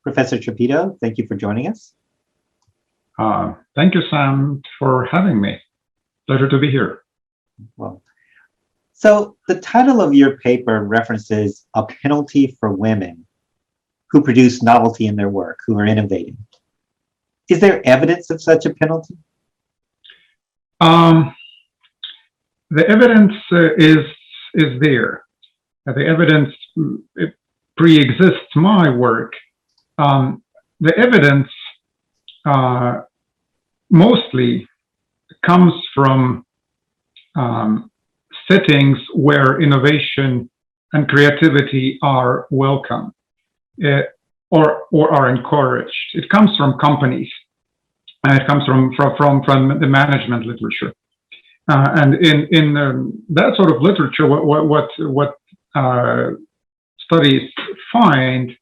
Professor Trapido, thank you for joining us. Thank you, Sam, for having me. Pleasure to be here. Well, so the title of your paper references a penalty for women who produce novelty in their work, who are innovating. Is there evidence of such a penalty? The evidence is there. The evidence pre-exists my work. The evidence mostly comes from settings where innovation and creativity are welcome or are encouraged. It comes from companies, and it comes from the management literature. And in that sort of literature, what studies find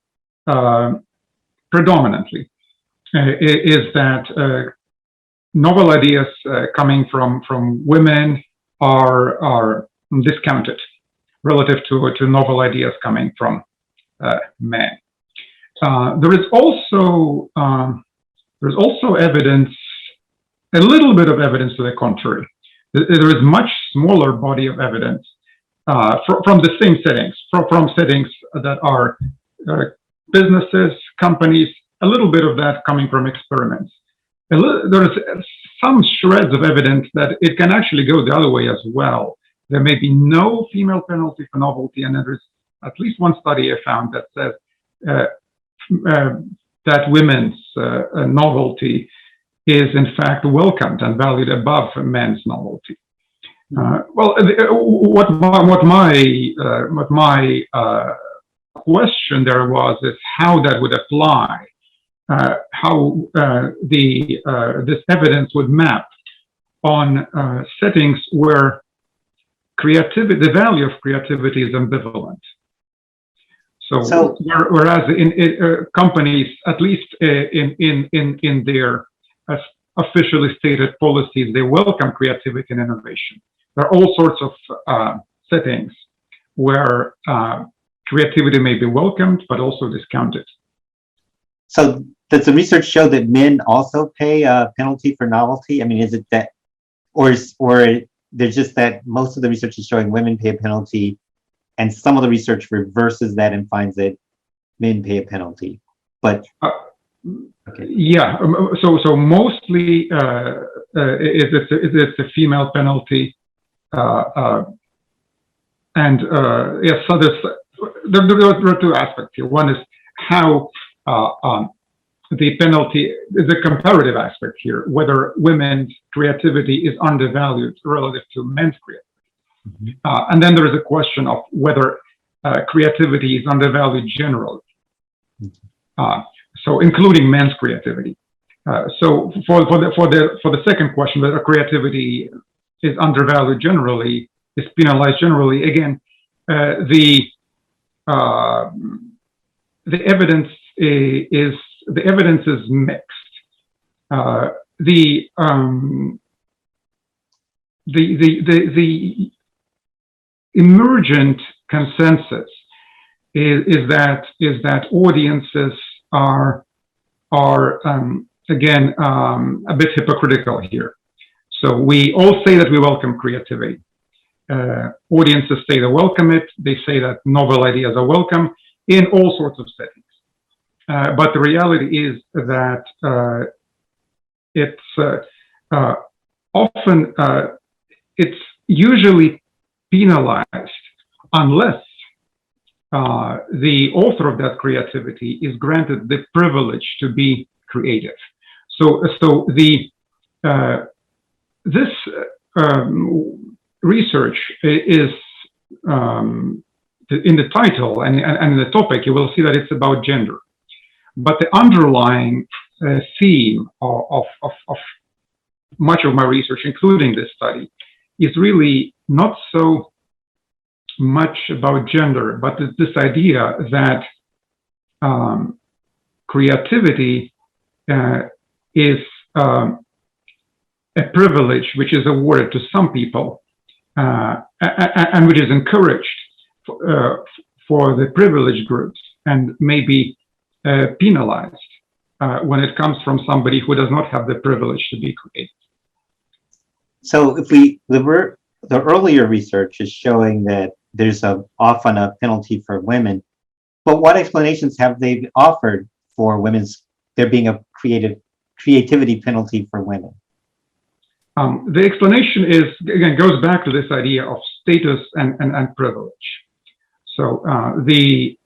predominantly is that novel ideas coming from women are discounted relative to novel ideas coming from men. There is also evidence, a little bit of evidence to the contrary. There is much smaller body of evidence from the same settings, from settings that are businesses, companies, a little bit of that coming from experiments. There is some shreds of evidence that it can actually go the other way as well. There may be no female penalty for novelty, and there is at least one study I found that says that women's novelty is in fact welcomed and valued above men's novelty. What my question there was is how that would apply, how this evidence would map on settings where creativity, the value of creativity is ambivalent. So whereas in companies, at least in their officially stated policies, they welcome creativity and innovation. There are all sorts of settings where creativity may be welcomed, but also discounted. So does the research show that men also pay a penalty for novelty? I mean, is it that, or there's just that most of the research is showing women pay a penalty, and some of the research reverses that and finds that men pay a penalty? But okay. Yeah, so mostly it's a female penalty, and yes, so there are two aspects here. One is how the penalty is a comparative aspect here, whether women's creativity is undervalued relative to men's creativity. Mm-hmm. And then there is a question of whether creativity is undervalued generally. Mm-hmm. So including men's creativity. So for the second question, whether creativity is undervalued generally, is penalized generally, again, the evidence is mixed. The emergent consensus is that audiences are again a bit hypocritical here. So we all say that we welcome creativity. Audiences say they welcome it. They say that novel ideas are welcome in all sorts of settings. But the reality is that it's often it's usually penalized unless the author of that creativity is granted the privilege to be creative. So this research is in the title and in the topic, you will see that it's about gender. But the underlying theme of much of my research, including this study, is really not so much about gender, but this idea that creativity is a privilege which is awarded to some people and which is encouraged for the privileged groups, and maybe penalized when it comes from somebody who does not have the privilege to be creative. So if the earlier research is showing that there's often a penalty for women, but what explanations have they offered for there being a creativity penalty for women? The explanation goes back to this idea of status and privilege. So the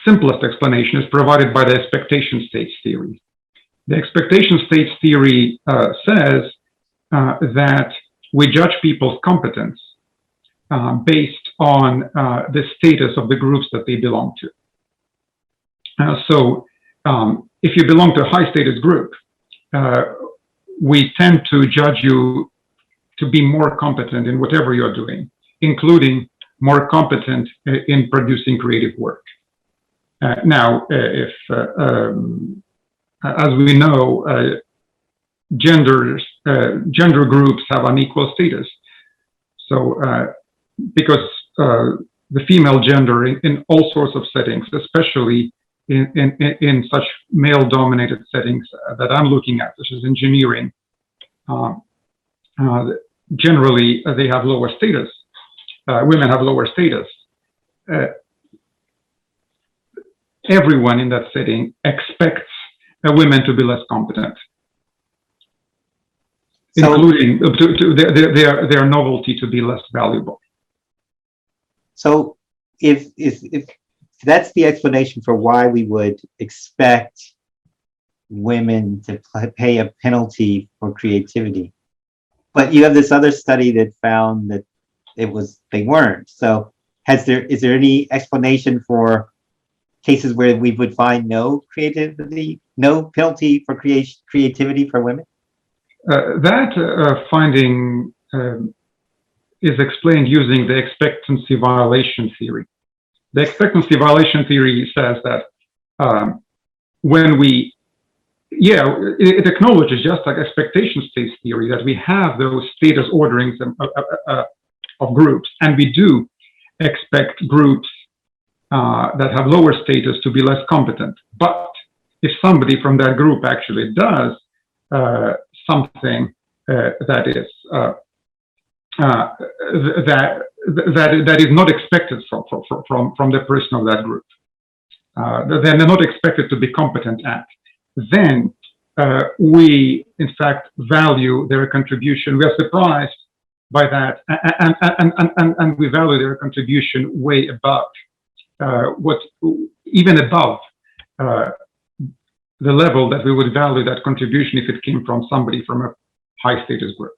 simplest explanation is provided by the expectation states theory. The expectation states theory says that we judge people's competence based on the status of the groups that they belong to. So if you belong to a high status group, we tend to judge you to be more competent in whatever you're doing, including more competent in producing creative work. Now, if as we know, gender groups have unequal status. So because the female gender in all sorts of settings, especially in such male-dominated settings that I'm looking at, such as engineering, generally they have lower status. Women have lower status. Everyone in that setting expects women to be less competent, including their novelty to be less valuable. So if that's the explanation for why we would expect women to pay a penalty for creativity, but you have this other study that found that they weren't. So is there any explanation for cases where we would find no penalty for creativity for women? That finding is explained using the expectancy violation theory. The expectancy violation theory says that it acknowledges, just like expectation states theory, that we have those status orderings of groups, and we do expect groups that have lower status to be less competent. But if somebody from that group actually does something that is that is not expected from the person of that group, then they're not expected to be competent at, then we in fact value their contribution. We are surprised by that, and we value their contribution way above even above the level that we would value that contribution if it came from somebody from a high status group.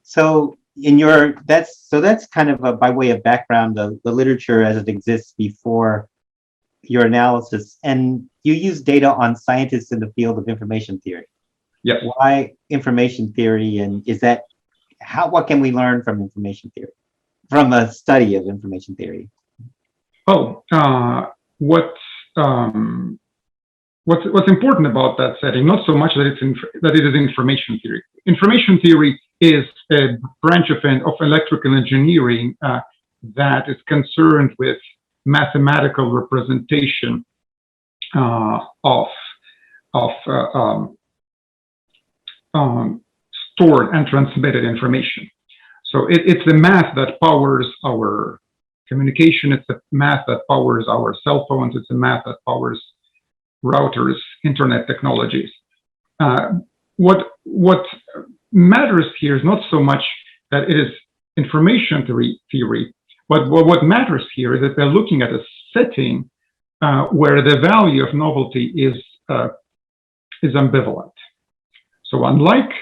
So that's kind of by way of background, the literature as it exists before your analysis, and you use data on scientists in the field of information theory. Yes. Why information theory, and what can we learn from information theory, from a study of information theory? What's important about that setting, not so much that it is information theory. Information theory is a branch of electrical engineering that is concerned with mathematical representation of stored and transmitted information. So it's the math that powers our communication. It's the math that powers our cell phones. It's the math that powers routers, internet technologies. What matters here is not so much that it is information theory, but what matters here is that they're looking at a setting where the value of novelty is ambivalent. So unlike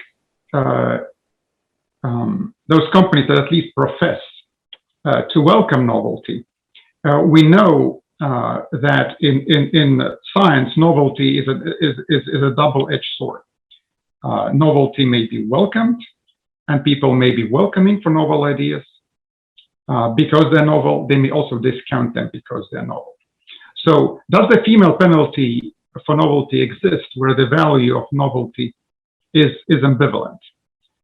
those companies that at least profess to welcome novelty, we know that in science, novelty is a double-edged sword. Novelty may be welcomed, and people may be welcoming for novel ideas because they're novel. They may also discount them because they're novel. So does the female penalty for novelty exist where the value of novelty is ambivalent?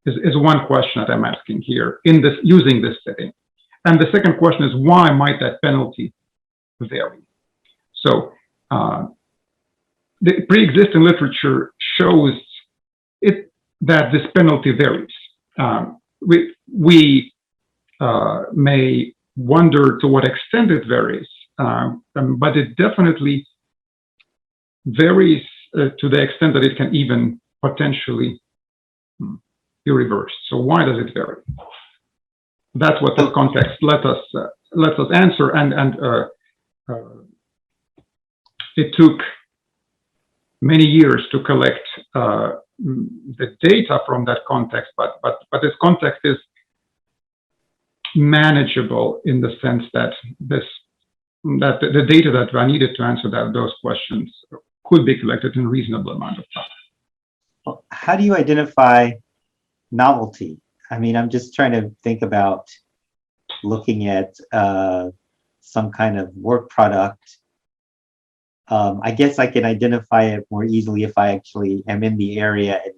Is one question that I'm asking here using this setting. And the second question is, why might that penalty vary. So the pre-existing literature shows that this penalty varies. We may wonder to what extent it varies, but it definitely varies to the extent that it can even potentially be reversed. So why does it vary? That's what the context lets us answer, and it took many years to collect the data from that context, but this context is manageable in the sense that the data that are needed to answer those questions could be collected in a reasonable amount of time. Well, how do you identify novelty? I mean, I'm just trying to think about looking at some kind of work product. I guess I can identify it more easily if I actually am in the area and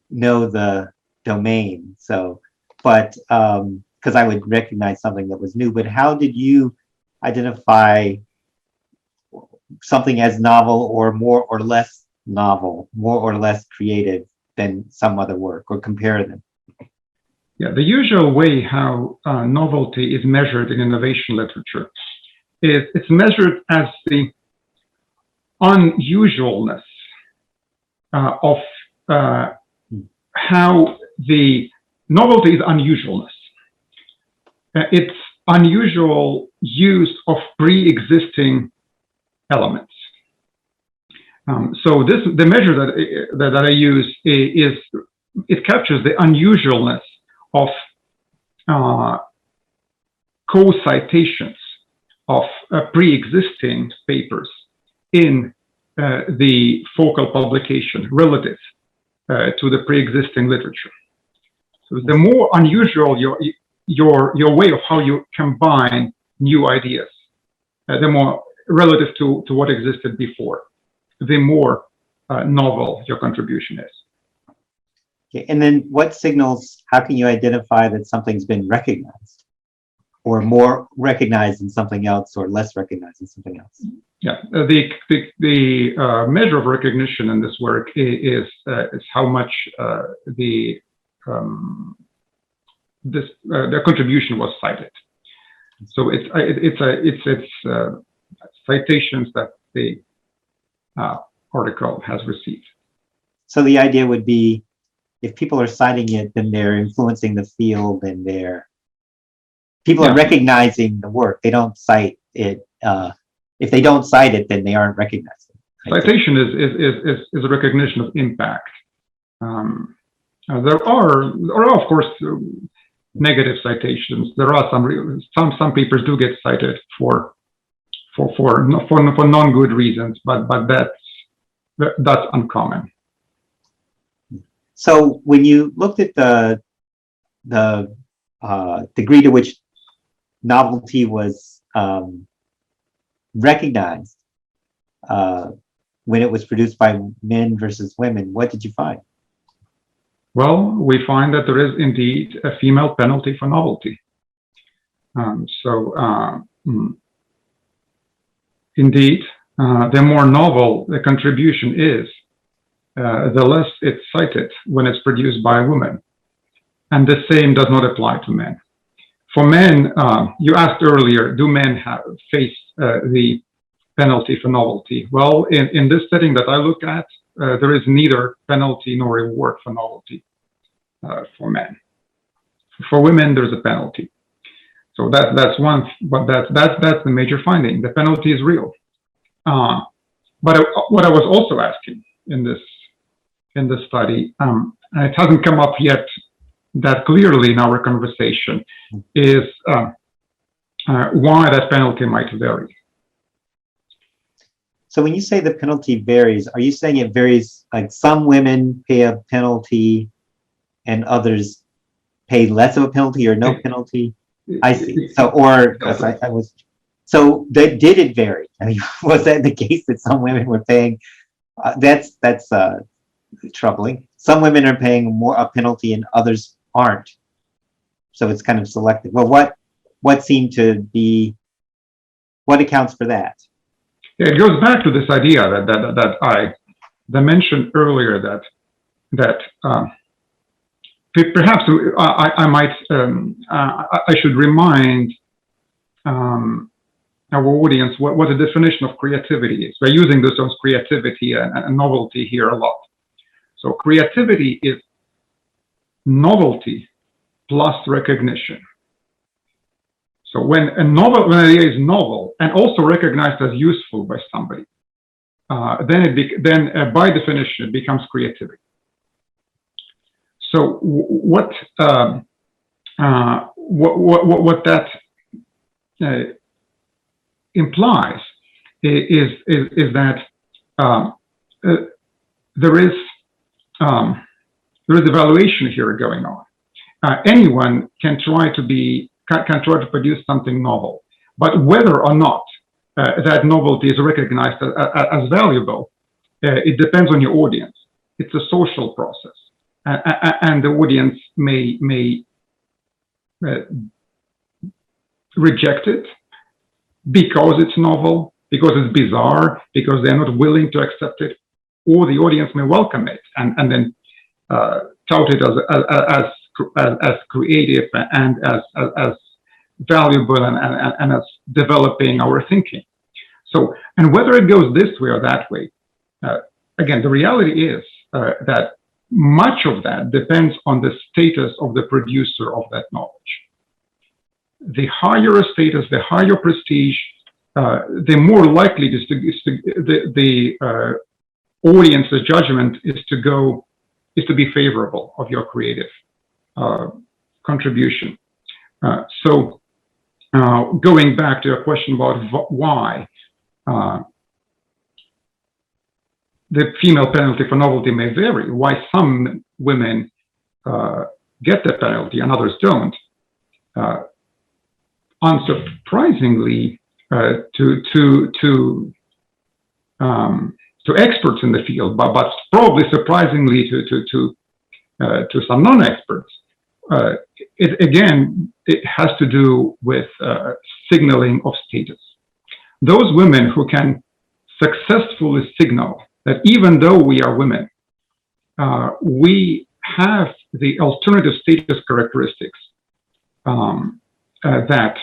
know the domain. So, but because I would recognize something that was new. But how did you identify something as novel or more or less novel, more or less creative than some other work, or compare them? Yeah, the usual way how novelty is measured in innovation literature is it's measured as the unusualness of how the novelty is unusualness. It's unusual use of pre-existing elements. So the measure that I use is it captures the unusualness of co-citations of pre-existing papers in the focal publication relative to the pre-existing literature. So the more unusual your way of how you combine new ideas, the more relative to what existed before, the more novel your contribution is. Okay, and then what signals, how can you identify that something's been recognized, or more recognized than something else, or less recognized than something else? Yeah, the measure of recognition in this work is how much the contribution was cited. So it's citations that the article has received. So the idea would be, if people are citing it, then they're influencing the field, and people are recognizing the work. They don't cite it. If they don't cite it, then they aren't recognizing it. Citation is a recognition of impact. There are of course negative citations. There are some papers do get cited for non-good reasons, but that's uncommon. So when you looked at the degree to which novelty was recognized when it was produced by men versus women, what did you find? Well, we find that there is indeed a female penalty for novelty. Indeed, the more novel the contribution is, the less it's cited when it's produced by a woman. And the same does not apply to men. For men, you asked earlier, do men face the penalty for novelty? Well, in this setting that I look at, there is neither penalty nor reward for novelty for men. For women, there's a penalty. So that's one, but that's the major finding. The penalty is real. But what I was also asking in this study, and it hasn't come up yet that clearly in our conversation, is why that penalty might vary. So when you say the penalty varies, are you saying it varies, like some women pay a penalty and others pay less of a penalty or no penalty? I see. So, or so did it vary? I mean, was that the case that some women were paying? That's troubling. Some women are paying more a penalty and others aren't. So it's kind of selective. Well, what seemed to be what accounts for that? Yeah, it goes back to this idea that I mentioned earlier that perhaps I might I should remind our audience what the definition of creativity is. We're using this terms creativity and novelty here a lot. So creativity is novelty plus recognition. So when an idea is novel and also recognized as useful by somebody, then by definition it becomes creativity. So what that implies is that there is evaluation here going on. Anyone can try to produce something novel, but whether or not that novelty is recognized as valuable, it depends on your audience. It's a social process, and the audience may reject it because it's novel, because it's bizarre, because they're not willing to accept it, or the audience may welcome it and then tout it as creative and as valuable and as developing our thinking. So, and whether it goes this way or that way, again, the reality is that much of that depends on the status of the producer of that knowledge. The higher a status, the higher prestige, the more likely the audience's judgment is to be favorable of your creative contribution. So going back to your question about why the female penalty for novelty may vary, why some women get the penalty and others don't. Unsurprisingly, to experts in the field, but probably surprisingly to some non-experts, it has to do with signaling of status. Those women who can successfully signal that even though we are women, we have the alternative status characteristics that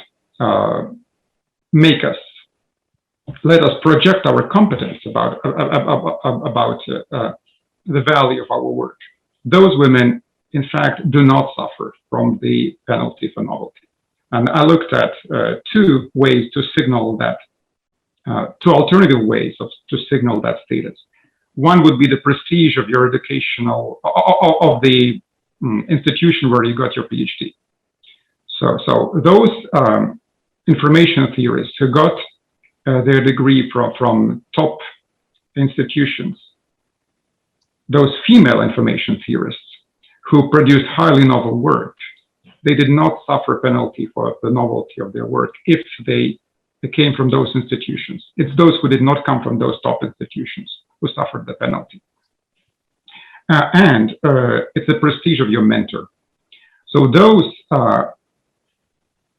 let us project our competence about the value of our work. Those women, in fact, do not suffer from the penalty for novelty. And I looked at two ways to signal that, two alternative ways to signal that status. One would be the prestige of your educational, of the institution where you got your PhD. So those information theorists who got their degree from top institutions, those female information theorists who produced highly novel work, they did not suffer penalty for the novelty of their work if they came from those institutions. It's those who did not come from those top institutions who suffered the penalty. And it's the prestige of your mentor. So those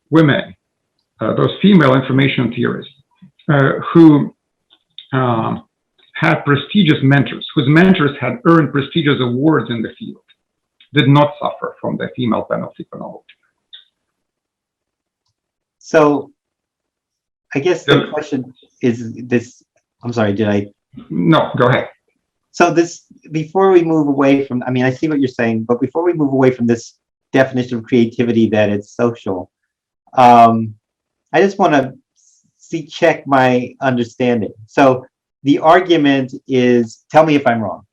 women, those female information theorists who had prestigious mentors, whose mentors had earned prestigious awards in the field, did not suffer from the female penalty for novelty. So I guess the question is this, I'm sorry, did I? No, go ahead. So this, before we move away from, I mean, I see what you're saying, but before we move away from this definition of creativity that it's social, I just want to check my understanding. So the argument is, tell me if I'm wrong.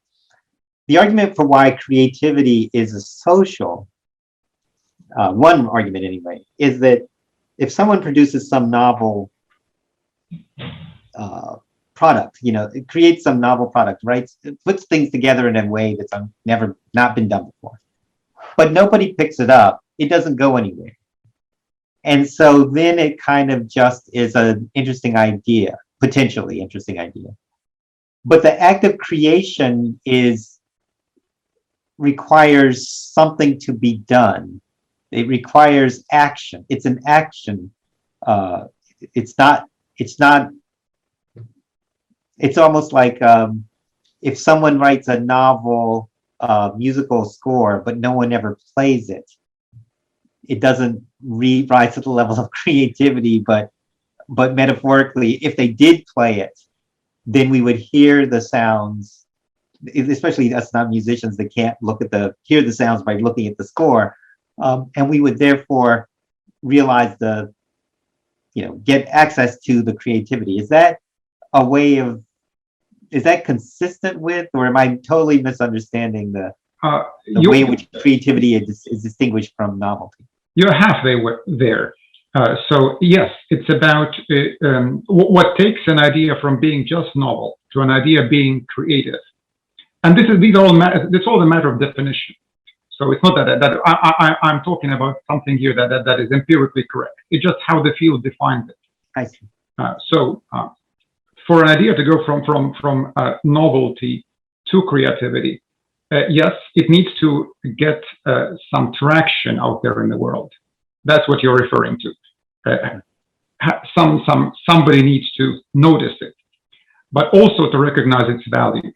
The argument for why creativity is a social, one argument anyway, is that if someone produces some novel product, it creates some novel product, right? It puts things together in a way that's not been done before, but nobody picks it up. It doesn't go anywhere. And so then it kind of just is an interesting idea, potentially interesting idea. But the act of creation requires something to be done. It requires action. It's an action. It's not it's not, it's almost like if someone writes a novel musical score, but no one ever plays it, it doesn't rise to the level of creativity, but metaphorically, if they did play it, then we would hear the sounds, especially us non-musicians that can't hear the sounds by looking at the score, and we would therefore realize get access to the creativity. Is that a way of, is that consistent with, or am I totally misunderstanding the way in which creativity is distinguished from novelty? You're halfway there. So yes, it's about what takes an idea from being just novel to an idea being creative. And it's all a matter of definition. So it's not that I'm talking about something here that is empirically correct. It's just how the field defines it. I see. For an idea to go from novelty to creativity, yes, it needs to get some traction out there in the world. That's what you're referring to. Somebody needs to notice it, but also to recognize its value.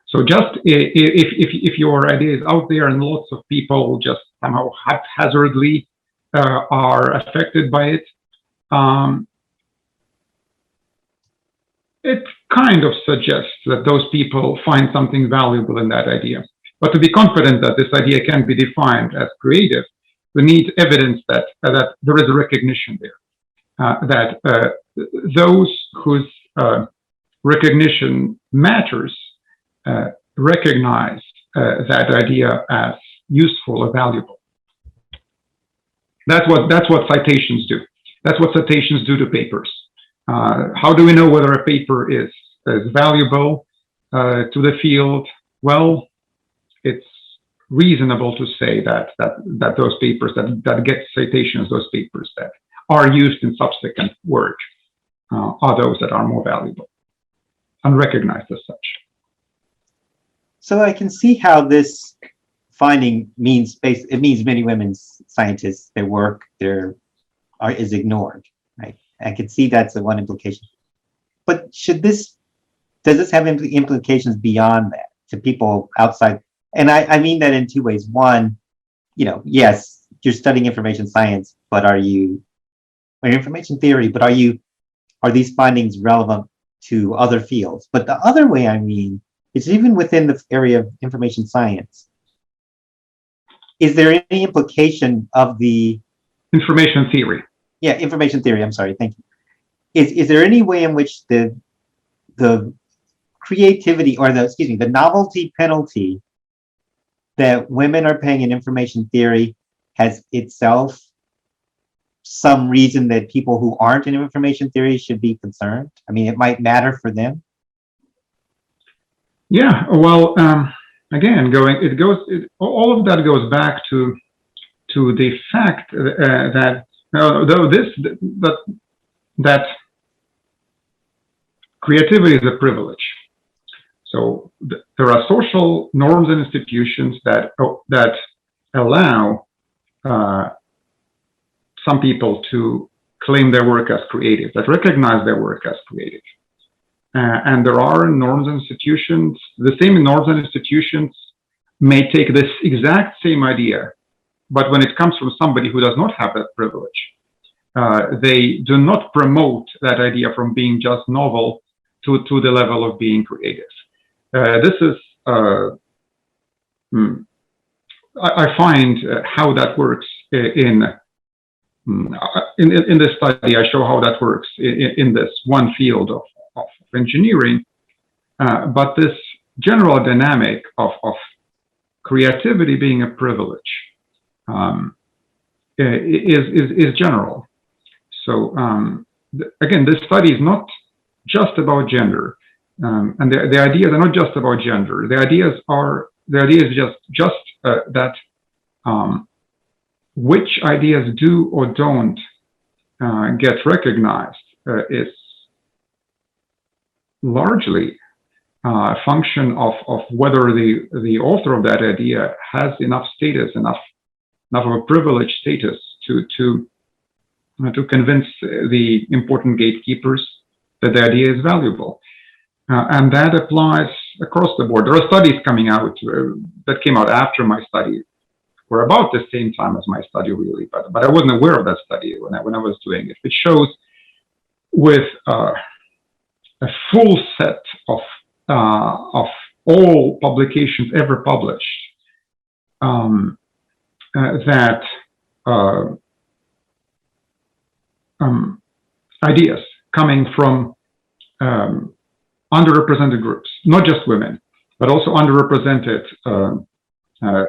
So just if your idea is out there and lots of people just somehow haphazardly are affected by it, it kind of suggests that those people find something valuable in that idea. But to be confident that this idea can be defined as creative, we need evidence that there is a recognition there, that those whose recognition matters recognize that idea as useful or valuable. That's what citations do. That's what citations do to papers. How do we know whether a paper is valuable to the field? Well, it's reasonable to say that those papers that get citations, those papers that are used in subsequent work, are those that are more valuable and recognized as such. So I can see how this finding means many women scientists, their work is ignored, right? I can see that's the one implication. But does this have implications beyond that to people outside? And I mean that in two ways. One, yes, you're studying information science, but or information theory, but are these findings relevant to other fields? But the other way I mean is even within the area of information science, is there any implication of the information theory? Yeah, information theory. I'm sorry. Thank you. Is there any way in which the creativity or the novelty penalty that women are paying in information theory has itself some reason that people who aren't in information theory should be concerned? I mean, it might matter for them. Yeah. Well, again, all of that goes back to the fact that that creativity is a privilege. So there are social norms and institutions that allow some people to claim their work as creative, that recognize their work as creative. And there are norms and institutions, the same norms and institutions may take this exact same idea, but when it comes from somebody who does not have that privilege, they do not promote that idea from being just novel to the level of being creative. This is, I find how that works in this study. I show how that works in this one field of engineering, but this general dynamic of creativity being a privilege is general. So again, this study is not just about gender, and the ideas are not just about gender. The idea is just that which ideas do or don't get recognized is largely a function of whether the author of that idea has enough status, enough of a privileged status to to convince the important gatekeepers that the idea is valuable. And that applies across the board. There are studies coming out that came out after my study, or about the same time as my study, really, but I wasn't aware of that study when I was doing it. It shows with a full set of all publications ever published that ideas coming from underrepresented groups, not just women, but also underrepresented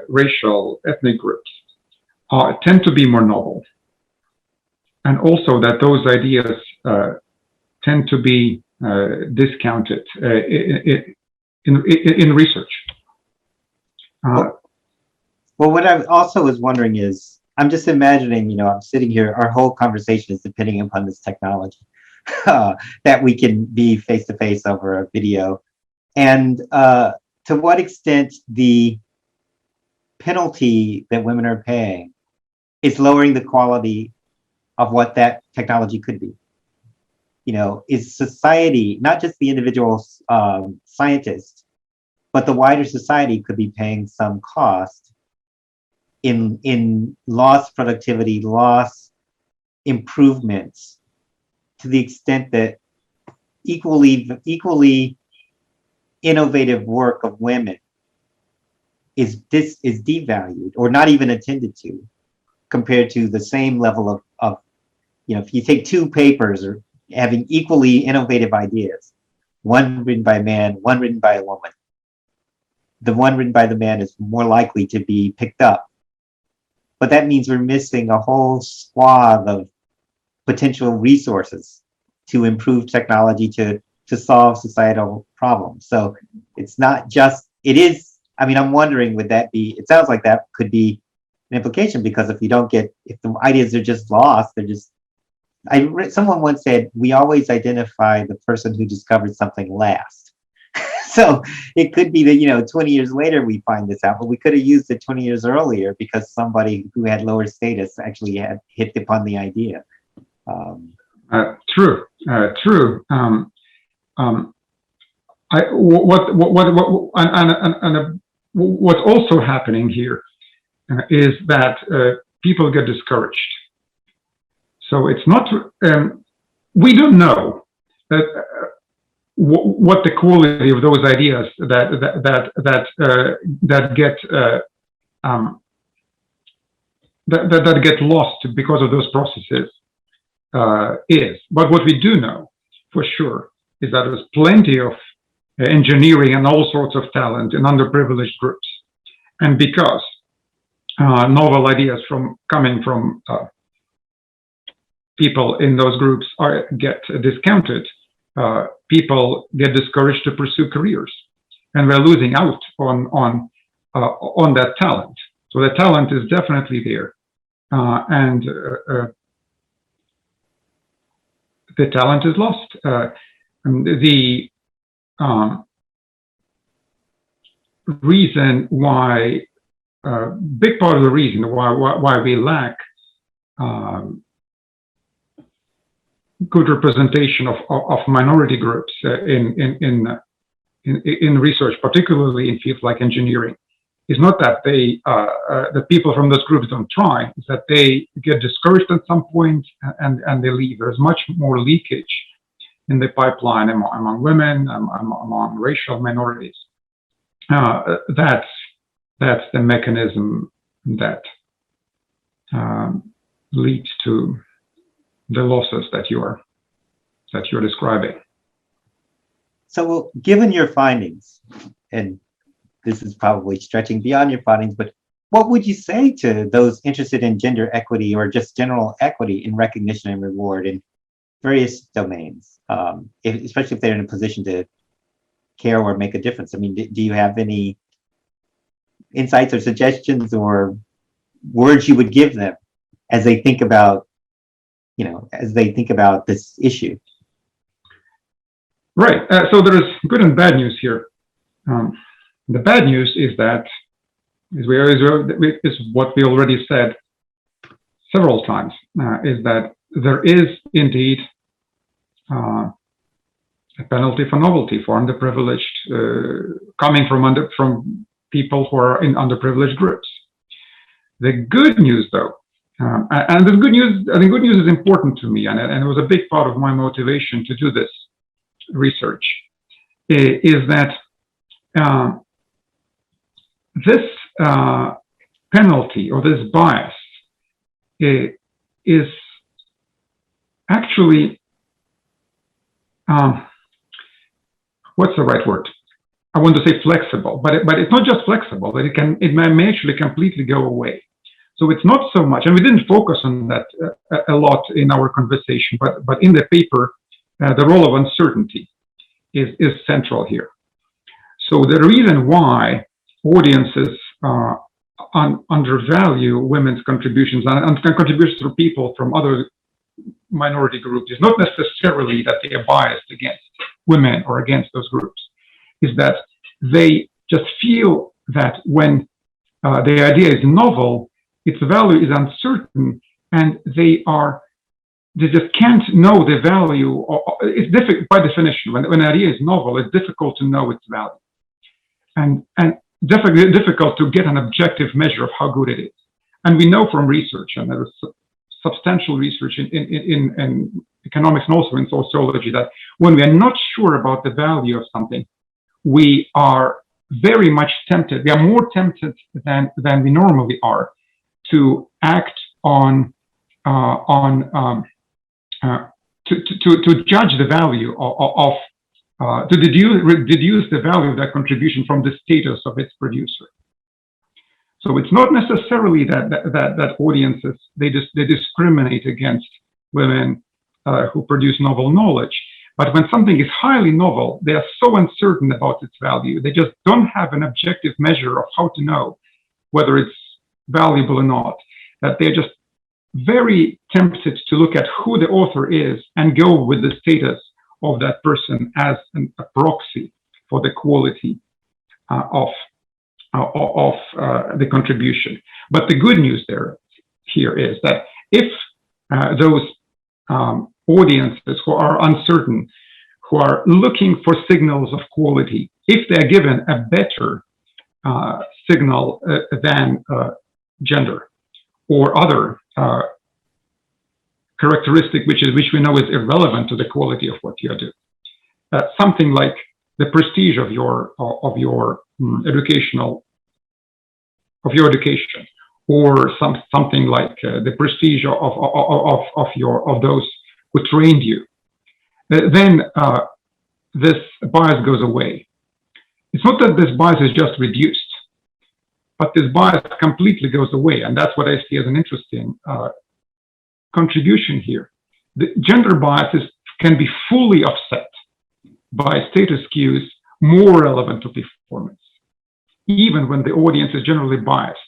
racial, ethnic groups, tend to be more novel. And also that those ideas tend to be discounted in research. Well, what I also was wondering is, I'm just imagining, I'm sitting here, our whole conversation is depending upon this technology that we can be face-to-face over a video. And to what extent the penalty that women are paying is lowering the quality of what that technology could be. Is society, not just the individual scientist, but the wider society could be paying some cost in lost productivity, lost improvements, to the extent that equally innovative work of women is devalued or not even attended to, compared to the same level of if you take two papers or having equally innovative ideas, one written by a man, one written by a woman, the one written by the man is more likely to be picked up. But that means we're missing a whole swath of potential resources to improve technology to solve societal problems. So it's not just, I'm wondering, would that be, it sounds like that could be an implication, because if the ideas are just lost, someone once said, we always identify the person who discovered something last. So it could be that, 20 years later we find this out, but we could have used it 20 years earlier because somebody who had lower status actually had hit upon the idea. True. What's also happening here is that people get discouraged. So it's not. We don't know what the quality of those ideas that get lost because of those processes is. But what we do know for sure is that there's plenty of engineering and all sorts of talent in underprivileged groups, and because novel ideas coming from people in those groups get discounted, people get discouraged to pursue careers, and we're losing out on that talent. So the talent is definitely there, and the talent is lost. The reason why, big part of the reason why we lack good representation of minority groups in research, particularly in fields like engineering, is not that the people from those groups don't try, it's that they get discouraged at some point and they leave. There's much more leakage in the pipeline among women, among racial minorities. That's the mechanism that leads to the losses that you're describing. So, given your findings, and this is probably stretching beyond your findings, but what would you say to those interested in gender equity or just general equity in recognition and reward in various domains, especially if they're in a position to care or make a difference? I mean, do you have any insights or suggestions or words you would give them as they think about, this issue? Right. So there is good and bad news here. The bad news is that is what we already said several times, is that there is indeed a penalty for novelty for underprivileged, coming from people who are in underprivileged groups. The good news, though, and the good news is important to me, and it was a big part of my motivation to do this research, is that this penalty or this bias is actually, what's the right word? I want to say flexible, but it's not just flexible, but it may actually completely go away. So it's not so much, and we didn't focus on that a lot in our conversation, but in the paper, the role of uncertainty is central here. So the reason why audiences undervalue women's contributions and contributions to people from other minority groups is not necessarily that they are biased against women or against those groups, is that they just feel that when the idea is novel, its value is uncertain, and they just can't know the value. It's difficult by definition. When an idea is novel, it's difficult to know its value, and definitely difficult to get an objective measure of how good it is. And we know from research, and there is substantial research in economics and also in sociology, that when we are not sure about the value of something, we are very much tempted. We are more tempted than we normally are to act on to judge the value of to deduce the value of that contribution from the status of its producer. So it's not necessarily that audiences they discriminate against women who produce novel knowledge, but when something is highly novel, they are so uncertain about its value. They just don't have an objective measure of how to know whether it's valuable or not, that they're just very tempted to look at who the author is and go with the status of that person as a proxy for the quality of the contribution. But the good news here is that if those audiences who are uncertain, who are looking for signals of quality, if they're given a better signal than gender or other characteristic which we know is irrelevant to the quality of what you do, something like the prestige of your education, or something like the prestige of those who trained you, then this bias goes away. It's not that this bias is just reduced, but this bias completely goes away, and that's what I see as an interesting contribution here. The gender biases can be fully offset by status cues more relevant to performance, even when the audience is generally biased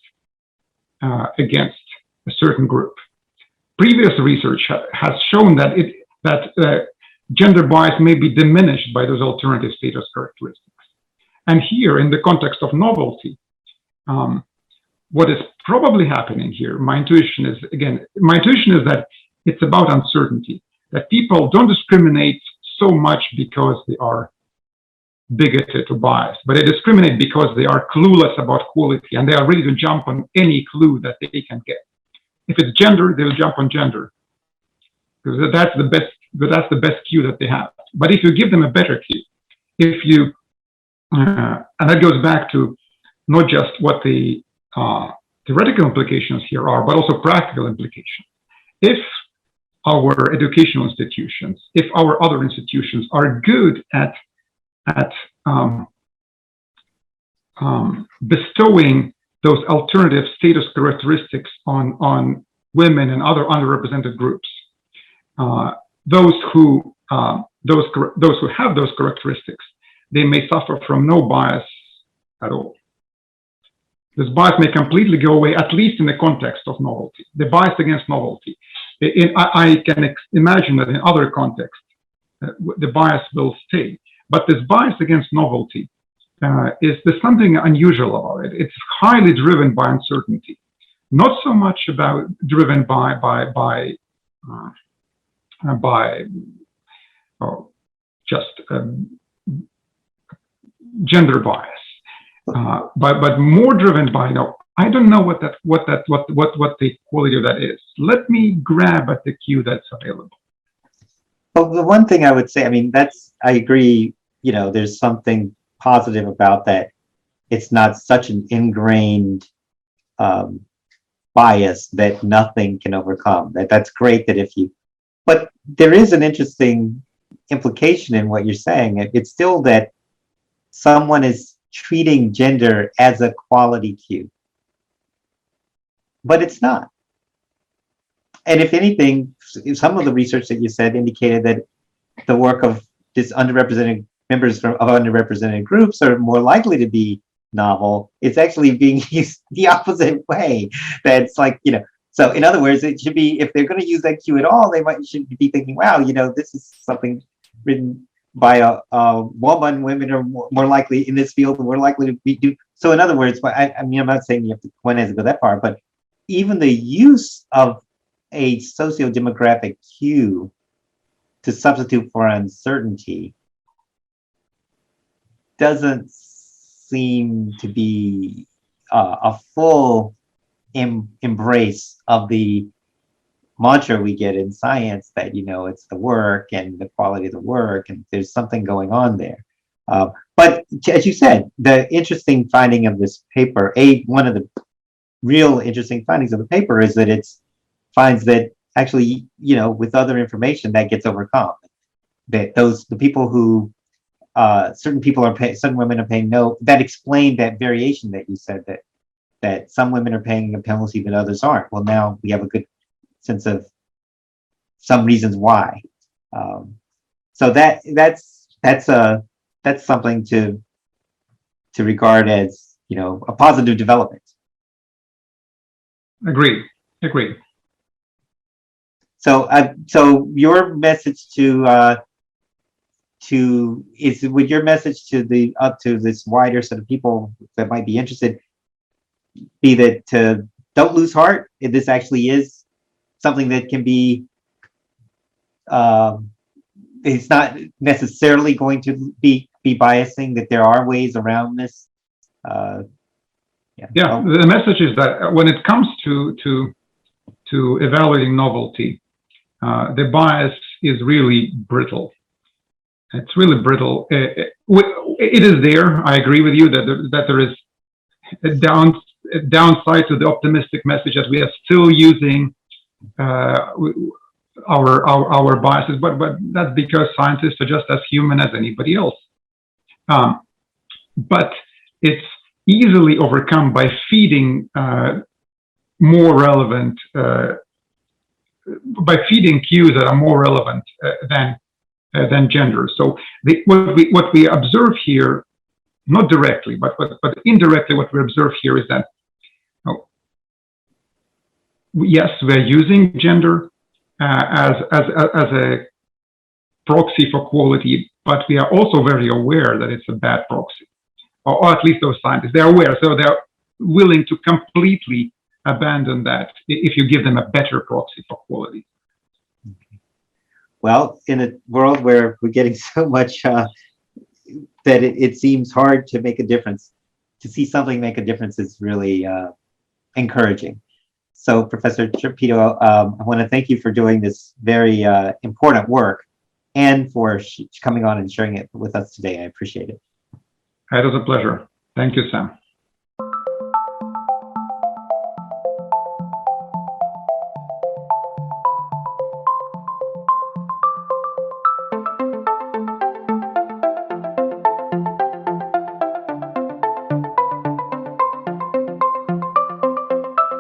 against a certain group. Previous research has shown that gender bias may be diminished by those alternative status characteristics. And here, in the context of novelty, what is probably happening here, my intuition is that it's about uncertainty, that people don't discriminate so much because they are bigoted or biased, but they discriminate because they are clueless about quality and they are ready to jump on any clue that they can get. If it's gender, they'll jump on gender because that's the best cue that they have. But if you give them a better cue, and that goes back to not just what the theoretical implications here are, but also practical implications. If our educational institutions, if our other institutions are good at bestowing those alternative status characteristics on women and other underrepresented groups, those who have those characteristics, they may suffer from no bias at all. This bias may completely go away, at least in the context of novelty. The bias against novelty. I can imagine that in other contexts, the bias will stay. But this bias against novelty, there's something unusual about it. It's highly driven by uncertainty, not so much driven by by just gender bias, but more driven by, I don't know what the quality of that is. Let me grab at the cue that's available. Well, the one thing I would say, I mean, I agree, there's something positive about that. It's not such an ingrained bias that nothing can overcome. That's great but there is an interesting implication in what you're saying. It's still that someone is treating gender as a quality cue, but it's not. And if anything, some of the research that you said indicated that the work of this underrepresented members of underrepresented groups are more likely to be novel. It's actually being used the opposite way. That's like, so in other words, it should be, if they're going to use that cue at all, should be thinking, wow, this is something written by a woman. Women are more likely in this field, more likely to do. So in other words, I mean, I'm not saying you have to, one has to go that far, but even the use of a socio-demographic cue to substitute for uncertainty doesn't seem to be a full embrace of the mantra we get in science that, it's the work and the quality of the work, and there's something going on there. But as you said, the interesting finding of this paper, one of the real interesting findings of the paper is that it finds that actually, with other information that gets overcome, that the people who certain women are paying no, that explained that variation that you said, that some women are paying a penalty but others aren't. Well, now we have a good sense of some reasons why. So that's something to regard as, a positive development. Agreed. So your message would your message to this wider set of people that might be interested be that don't lose heart? If this actually is something that can be, it's not necessarily going to be biasing, that there are ways around this. The message is that when it comes to evaluating novelty, the bias is really brittle. It's really brittle. It is there. I agree with you that there is a downside to the optimistic message that we are still using our biases, but that's because scientists are just as human as anybody else. But it's easily overcome by feeding more relevant, by feeding cues that are more relevant than gender. So what we observe here, not directly, but indirectly, what we observe here is that yes, we're using gender as a proxy for quality, but we are also very aware that it's a bad proxy, or at least those scientists, they're aware, so they're willing to completely abandon that if you give them a better proxy for quality. Well, in a world where we're getting so much that it seems hard to make a difference, to see something make a difference is really encouraging. So, Professor Trapido, I want to thank you for doing this very important work and for coming on and sharing it with us today. I appreciate it. It was a pleasure. Thank you, Sam.